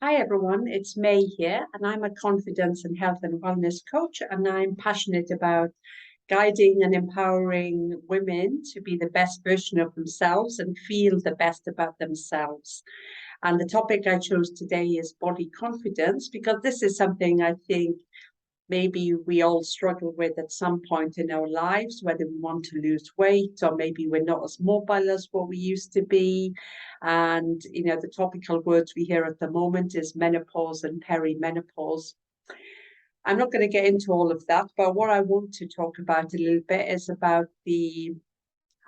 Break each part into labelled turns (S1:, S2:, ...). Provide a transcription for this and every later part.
S1: Hi everyone, it's May here, and I'm a confidence and health and wellness coach, and I'm passionate about guiding and empowering women to be the best version of themselves and feel the best about themselves. And the topic I chose today is body confidence, because this is something I think maybe we all struggle with at some point in our lives, whether we want to lose weight or maybe we're not as mobile as what we used to be. And, the topical words we hear at the moment is menopause and perimenopause. I'm not going to get into all of that, but what I want to talk about a little bit is about the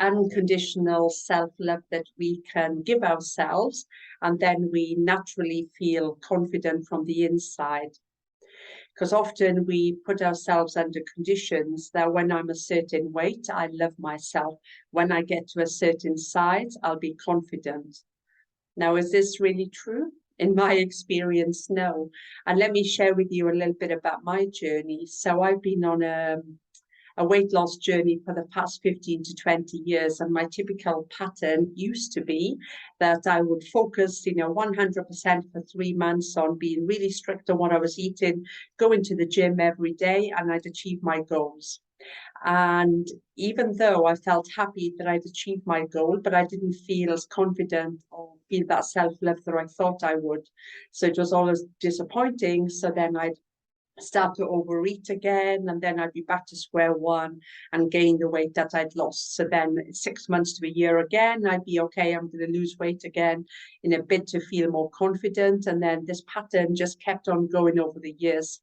S1: unconditional self-love that we can give ourselves, and then we naturally feel confident from the inside. Because often we put ourselves under conditions that when I'm a certain weight, I love myself. When I get to a certain size, I'll be confident. Now, is this really true? In my experience, no. And let me share with you a little bit about my journey. So I've been on a weight loss journey for the past 15 to 20 years. And my typical pattern used to be that I would focus, 100% for 3 months on being really strict on what I was eating, going to the gym every day, and I'd achieve my goals. And even though I felt happy that I'd achieved my goal, but I didn't feel as confident or feel that self-love that I thought I would. So it was always disappointing. So then I'd start to overeat again, and then I'd be back to square one and gain the weight that I'd lost. So then 6 months to a year again, I'd be okay, I'm going to lose weight again in a bid to feel more confident. And then this pattern just kept on going over the years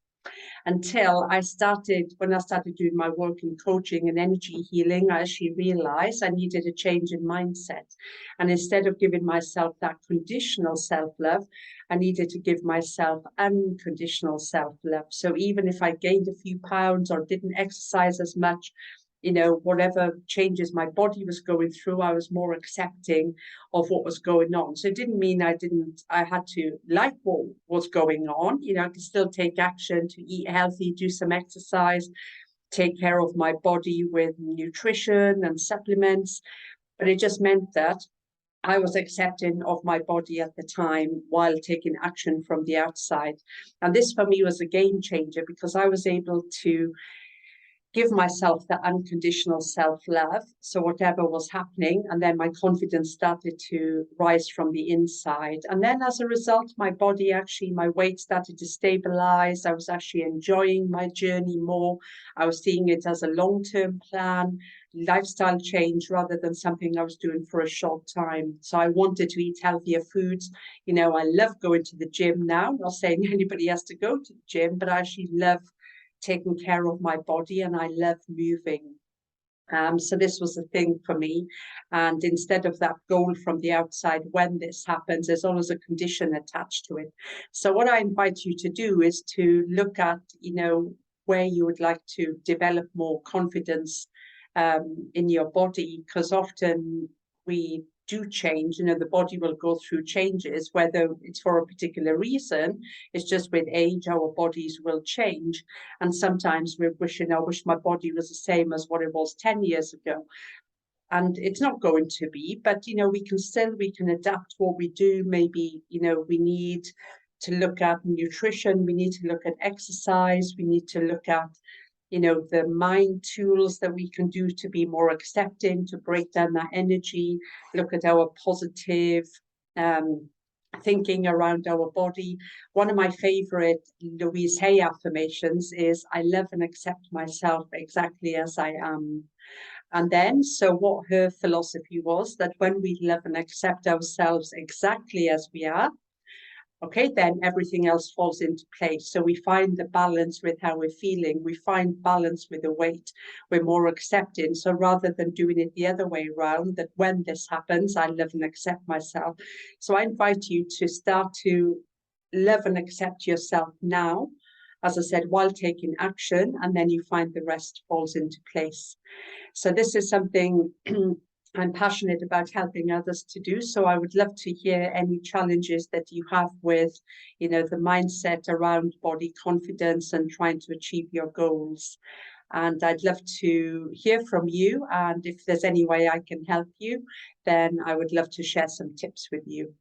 S1: until when I started doing my work in coaching and energy healing, I actually realized I needed a change in mindset. And instead of giving myself that conditional self-love, I needed to give myself unconditional self-love. So even if I gained a few pounds or didn't exercise as much, whatever changes my body was going through, I was more accepting of what was going on. So it didn't mean I had to like what was going on. I could still take action to eat healthy, do some exercise, take care of my body with nutrition and supplements. But it just meant that I was accepting of my body at the time while taking action from the outside. And this for me was a game changer, because I was able to give myself the unconditional self-love. So whatever was happening, and then my confidence started to rise from the inside. And then as a result, my weight started to stabilize. I was actually enjoying my journey more. I was seeing it as a long-term plan, lifestyle change, rather than something I was doing for a short time. So I wanted to eat healthier foods. I love going to the gym now. I'm not saying anybody has to go to the gym, but I actually love taking care of my body, and I love moving. So this was a thing for me. And instead of that goal from the outside, when this happens, there's always a condition attached to it. So what I invite you to do is to look at, where you would like to develop more confidence in your body, because often we do change. The body will go through changes, whether it's for a particular reason. It's just with age, our bodies will change. And sometimes we're wishing, I wish my body was the same as what it was 10 years ago. And it's not going to be, but, we can adapt what we do. Maybe, we need to look at nutrition. We need to look at exercise. We need to look at the mind tools that we can do to be more accepting, to break down that energy, look at our positive thinking around our body. One of my favorite Louise Hay affirmations is, I love and accept myself exactly as I am. And then, so what her philosophy was, that when we love and accept ourselves exactly as we are, okay, then everything else falls into place. So we find the balance with how we're feeling. We find balance with the weight. We're more accepting. So rather than doing it the other way around, that when this happens, I love and accept myself. So I invite you to start to love and accept yourself now, as I said, while taking action, and then you find the rest falls into place. So this is something I'm passionate about helping others to do. So I would love to hear any challenges that you have with, the mindset around body confidence and trying to achieve your goals. And I'd love to hear from you. And if there's any way I can help you, then I would love to share some tips with you.